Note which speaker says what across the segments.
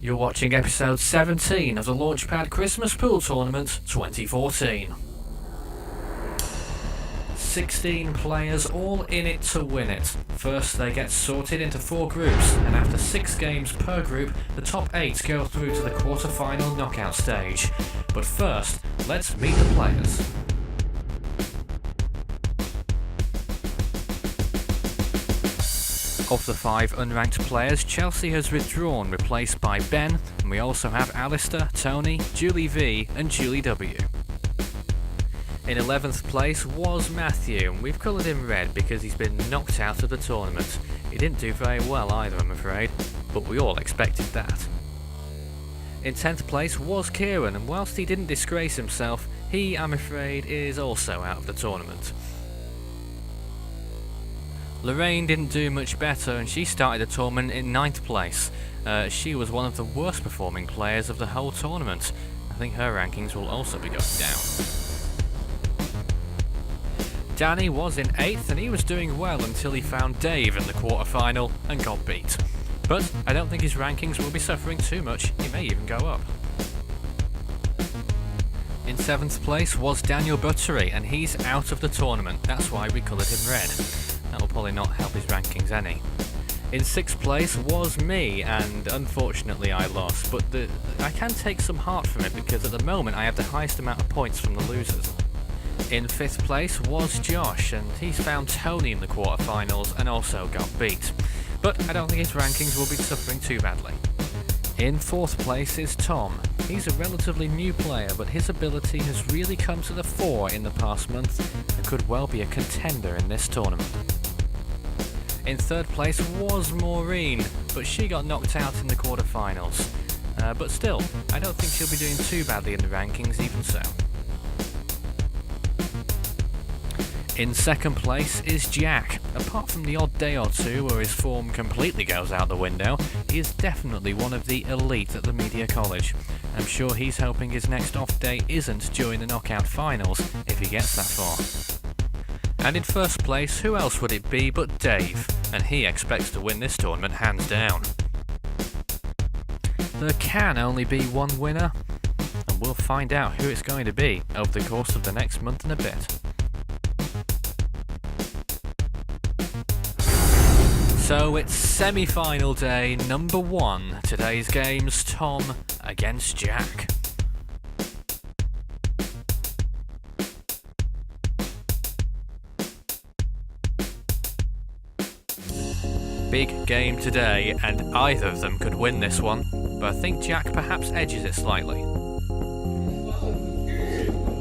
Speaker 1: You're watching episode 17 of the Launchpad Christmas Pool Tournament 2014. 16 players all in it to win it. First they get sorted into 4 groups, and after 6 games per group, the top 8 go through to the quarter-final knockout stage. But first, let's meet the players. Of the 5 unranked players, Chelsea has withdrawn, replaced by Ben, and we also have Alistair, Tony, Julie V and Julie W. In 11th place was Matthew, and we've coloured him red because he's been knocked out of the tournament. He didn't do very well either, I'm afraid, but we all expected that. In 10th place was Kieran, and whilst he didn't disgrace himself, he, I'm afraid, is also out of the tournament. Lorraine didn't do much better, and she started the tournament in 9th place. She was one of the worst performing players of the whole tournament. I think her rankings will also be going down. Danny was in 8th, and he was doing well until he found Dave in the quarter-final and got beat. But I don't think his rankings will be suffering too much, he may even go up. In 7th place was Daniel Buttery, and he's out of the tournament, that's why we coloured him red. That will probably not help his rankings any. In 6th place was me, and unfortunately I lost, but I can take some heart from it because at the moment I have the highest amount of points from the losers. In 5th place was Josh, and he's found Tony in the quarterfinals and also got beat. But I don't think his rankings will be suffering too badly. In 4th place is Tom. He's a relatively new player, but his ability has really come to the fore in the past month and could well be a contender in this tournament. In 3rd place was Maureen, but she got knocked out in the quarterfinals. But still, I don't think she'll be doing too badly in the rankings even so. In 2nd place is Jack. Apart from the odd day or two where his form completely goes out the window, he is definitely one of the elite at the Media College. I'm sure he's hoping his next off day isn't during the knockout finals, if he gets that far. And in 1st place, who else would it be but Dave? And he expects to win this tournament hands down. There can only be one winner, and we'll find out who it's going to be over the course of the next month and a bit. So it's semi-final day number 1. Today's game's Tom against Jack. Big game today, and either of them could win this one, but I think Jack perhaps edges it slightly.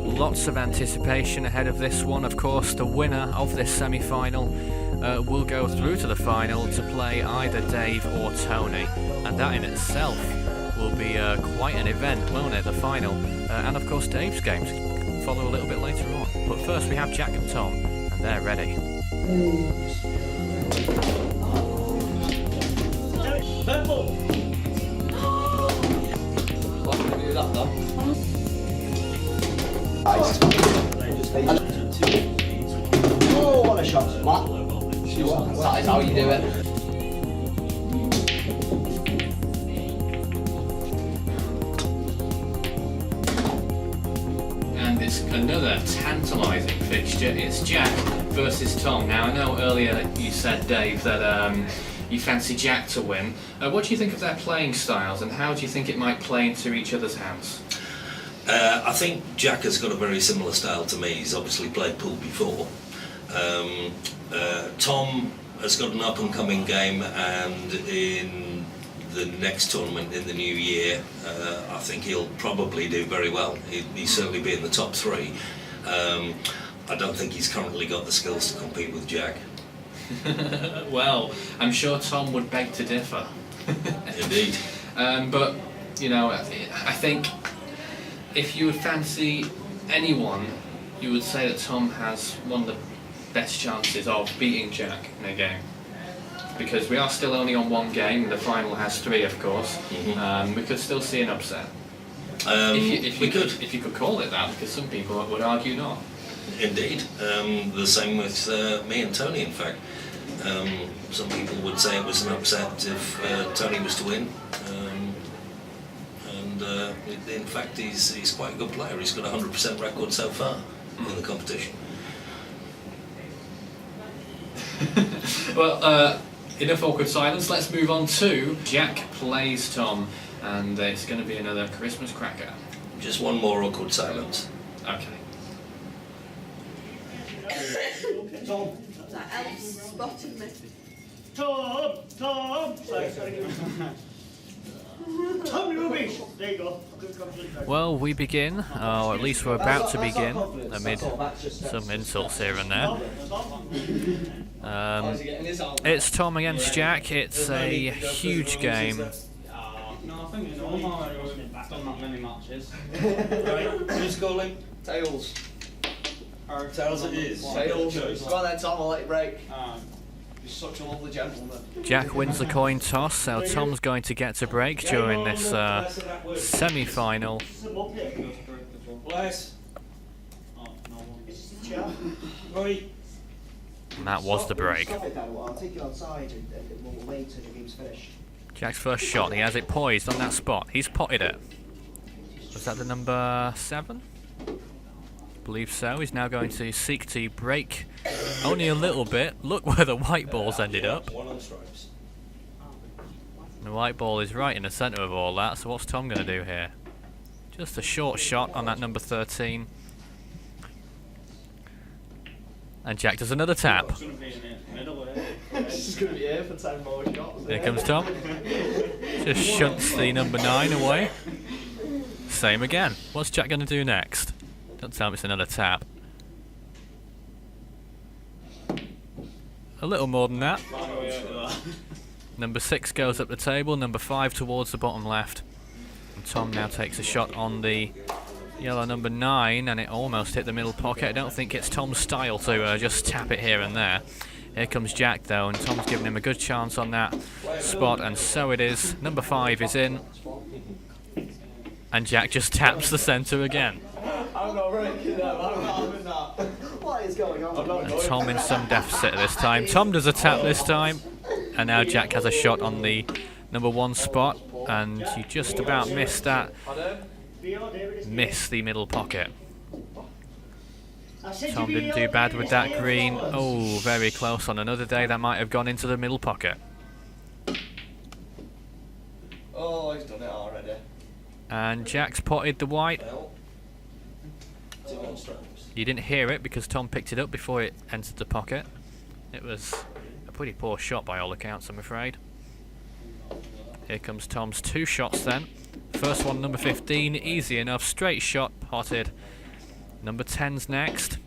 Speaker 1: Lots of anticipation ahead of this one. Of course, the winner of this semi-final will go through to the final to play either Dave or Tony, and that in itself will be quite an event, won't it, the final? And of course Dave's games follow a little bit later on. But first we have Jack and Tom, and they're ready.
Speaker 2: Purple!
Speaker 3: What can we do that though?
Speaker 2: Oh, what a shot! What?
Speaker 3: That is how you do it.
Speaker 1: And it's another tantalising fixture. It's Jack versus Tom. Now I know earlier you said, Dave, that you fancy Jack to win. What do you think of their playing styles, and how do you think it might play into each other's hands?
Speaker 4: I think Jack has got a very similar style to me. He's obviously played pool before. Tom has got an up-and-coming game, and in the next tournament in the new year, I think he'll probably do very well. He'll certainly be in the top 3. I don't think he's currently got the skills to compete with Jack.
Speaker 1: Well, I'm sure Tom would beg to differ.
Speaker 4: Indeed.
Speaker 1: But, you know, I think if you would fancy anyone, you would say that Tom has one of the best chances of beating Jack in a game. Because we are still only on 1 game, and the final has 3, of course. Mm-hmm. We could still see an upset. If you could call it that, because some people would argue not.
Speaker 4: Indeed. The same with me and Tony, in fact. Some people would say it was an upset if Tony was to win. and in fact he's quite a good player. He's got a 100% record so far in the competition.
Speaker 1: Well, enough awkward silence. Let's move on to Jack Plays Tom, and it's going to be another Christmas cracker.
Speaker 4: Just one more awkward silence.
Speaker 1: Okay.
Speaker 2: Tom.
Speaker 5: That elf spotted me.
Speaker 2: Tom. Sorry, Tom Rubbish. There you go.
Speaker 1: Well, we begin, or at least we're about to begin, amid some insults here and there. It's Tom against Jack. It's a huge game.
Speaker 6: No, I think it's normal. I've done that many matches.
Speaker 2: Right, who's calling?
Speaker 3: Tails.
Speaker 2: Tails it is.
Speaker 3: Tails. Go on then, Tom, I'll let you break.
Speaker 6: You're such a lovely gentleman.
Speaker 1: Jack wins the coin toss, so Tom's going to get to break during this semi-final.
Speaker 2: Bless.
Speaker 6: Oh, no one.
Speaker 2: Right.
Speaker 1: And that was the break.
Speaker 7: I'll take you outside and we'll wait till the game's finished.
Speaker 1: Jack's first shot, he has it poised on that spot. He's potted it. Was that the number 7? Believe so. He's now going to seek to break only a little bit. Look where the white ball's ended up.
Speaker 4: One on stripes.
Speaker 1: The white ball is right in the centre of all that, so what's Tom going to do here? Just a short shot on that number 13. And Jack does another tap.
Speaker 6: It's going to be in the middle of it.
Speaker 3: It's just going to be here for 10 more shots.
Speaker 1: Here comes Tom. Just shunts the number 9 away. Same again. What's Jack going to do next? Don't tell me it's another tap. A little more than that. Number 6 goes up the table, number 5 towards the bottom left. And Tom now takes a shot on the yellow number 9, and it almost hit the middle pocket. I don't think it's Tom's style to just tap it here and there. Here comes Jack though, and Tom's giving him a good chance on that spot, and so it is. Number 5 is in. And Jack just taps the centre again.
Speaker 3: I'm not breaking them, I'm not having that.
Speaker 7: What is going on?
Speaker 1: And Tom in some deficit this time. Tom does a tap this time, and now Jack has a shot on the number 1 spot, and you just about missed that. Miss the middle pocket. Tom didn't do bad with that green. Oh, very close. On another day that might have gone into the middle pocket.
Speaker 3: Oh, he's done it already.
Speaker 1: And Jack's potted the white.
Speaker 4: Two on stripes.
Speaker 1: You didn't hear it because Tom picked it up before it entered the pocket. It was a pretty poor shot by all accounts, I'm afraid. Here comes Tom's 2 shots then. First one, number 15, easy enough, straight shot, potted. Number 10's next.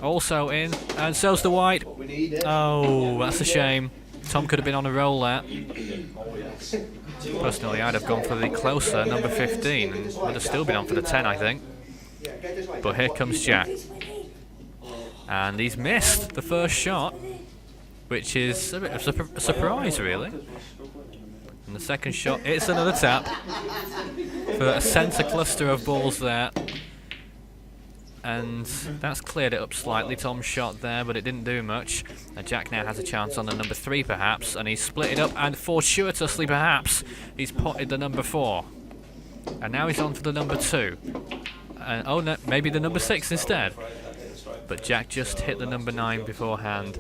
Speaker 1: Also in, and so's the white.
Speaker 3: We need it.
Speaker 1: Oh, that's a shame. Tom could have been on a roll there. Personally, I'd have gone for the closer number 15 and would have still been on for the 10, I think. But here comes Jack. And he's missed the first shot, which is a bit of a surprise, really. And the second shot, it's another tap for a centre cluster of balls there. And that's cleared it up slightly. Tom's shot there, but it didn't do much. And Jack now has a chance on the number 3 perhaps, and he's split it up, and fortuitously perhaps he's potted the number 4. And now he's on for the number 2. And oh no, maybe the number 6 instead. But Jack just hit the number 9 beforehand.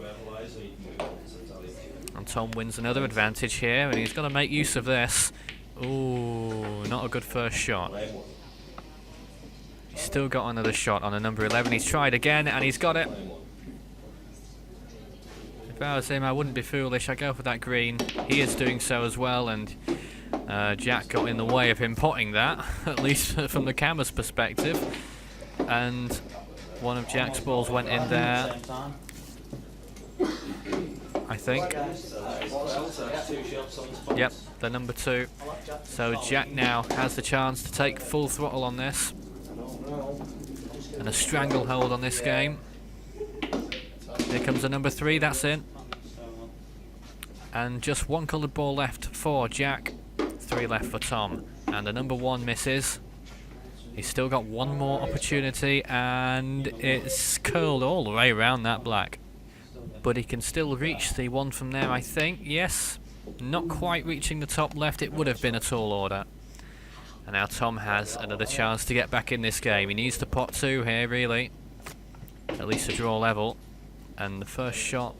Speaker 1: And Tom wins another advantage here, and he's got to make use of this. Ooh, not a good first shot. He's still got another shot on a number 11. He's tried again, and he's got it. If I was him, I wouldn't be foolish. I'd go for that green. He is doing so as well, and Jack got in the way of him potting that, at least from the camera's perspective. And one of Jack's balls went in there, I think. Yep, the number 2. So Jack now has the chance to take full throttle on this. And a stranglehold on this game. Here comes the number 3, that's in. And just 1 coloured ball left for Jack, 3 left for Tom. And the number 1 misses. He's still got 1 more opportunity, and it's curled all the way around that black. But he can still reach the 1 from there, I think. Yes, not quite reaching the top left. It would have been a tall order. And now Tom has another chance to get back in this game. He needs to pot 2 here, really. At least to draw level. And the first shot,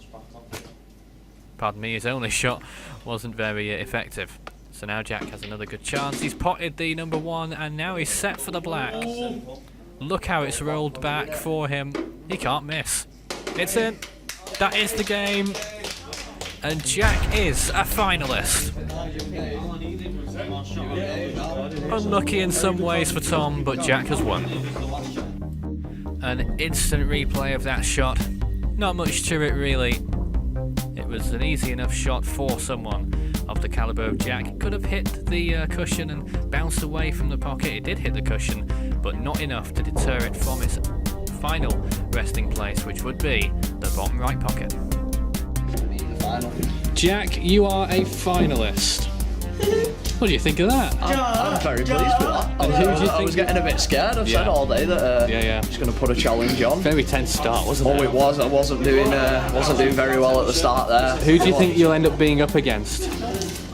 Speaker 1: pardon me, his only shot wasn't very effective. So now Jack has another good chance. He's potted the number 1 and now he's set for the black. Look how it's rolled back for him. He can't miss. It's in. That is the game. And Jack is a finalist. Unlucky in some ways for Tom, but Jack has won. An instant replay of that shot. Not much to it really. It was an easy enough shot for someone of the caliber of Jack. It could have hit the cushion and bounced away from the pocket. It did hit the cushion, but not enough to deter it from its final resting place, which would be the bottom right pocket. Jack, you are a finalist. What do you think of that?
Speaker 3: I'm very pleased with that.
Speaker 1: And who do you
Speaker 3: I
Speaker 1: think
Speaker 3: was getting a bit scared. I've said
Speaker 1: Yeah.
Speaker 3: all day that
Speaker 1: Yeah.
Speaker 3: I was going to put a challenge on.
Speaker 1: Very tense start, wasn't
Speaker 3: Oh,
Speaker 1: it?
Speaker 3: it was. I wasn't doing very well at the start there.
Speaker 1: Who do you think you'll end up being up against?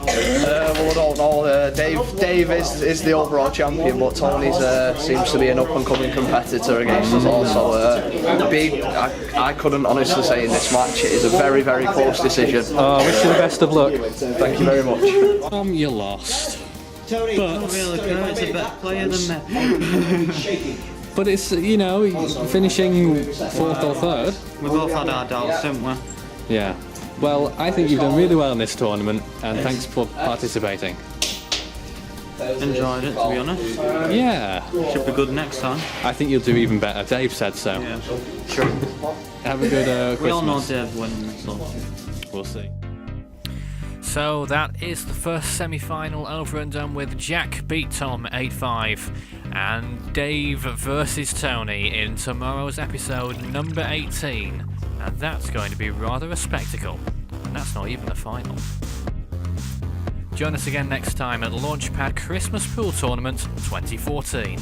Speaker 3: Well, I don't know. Dave is the overall champion, but Tony's seems to be an up-and-coming competitor against us also. I couldn't honestly say in this match. It is a very, very close decision.
Speaker 1: Oh, I wish you the best of luck.
Speaker 3: Thank you very much.
Speaker 1: You lost.
Speaker 7: Tony,
Speaker 1: But-
Speaker 6: Really, Kurt's a better player than me.
Speaker 1: But it's, you know, finishing 4th or 3rd.
Speaker 6: We both had our doubts, didn't we?
Speaker 1: Yeah. Well, I think you've done really well in this tournament, and thanks for participating.
Speaker 6: Enjoyed it, to be honest.
Speaker 1: Yeah.
Speaker 6: Should be good next time.
Speaker 1: I think you'll do even better. Dave said so.
Speaker 6: Yeah, sure.
Speaker 1: Have a good
Speaker 6: We all know
Speaker 1: Christmas.
Speaker 6: Dave winning, so.
Speaker 1: We'll see. So that is the first semi-final over and done with. Jack beat Tom 8-5 and Dave versus Tony in tomorrow's episode number 18, and that's going to be rather a spectacle, and that's not even the final. Join us again next time at Launchpad Christmas Pool Tournament 2014.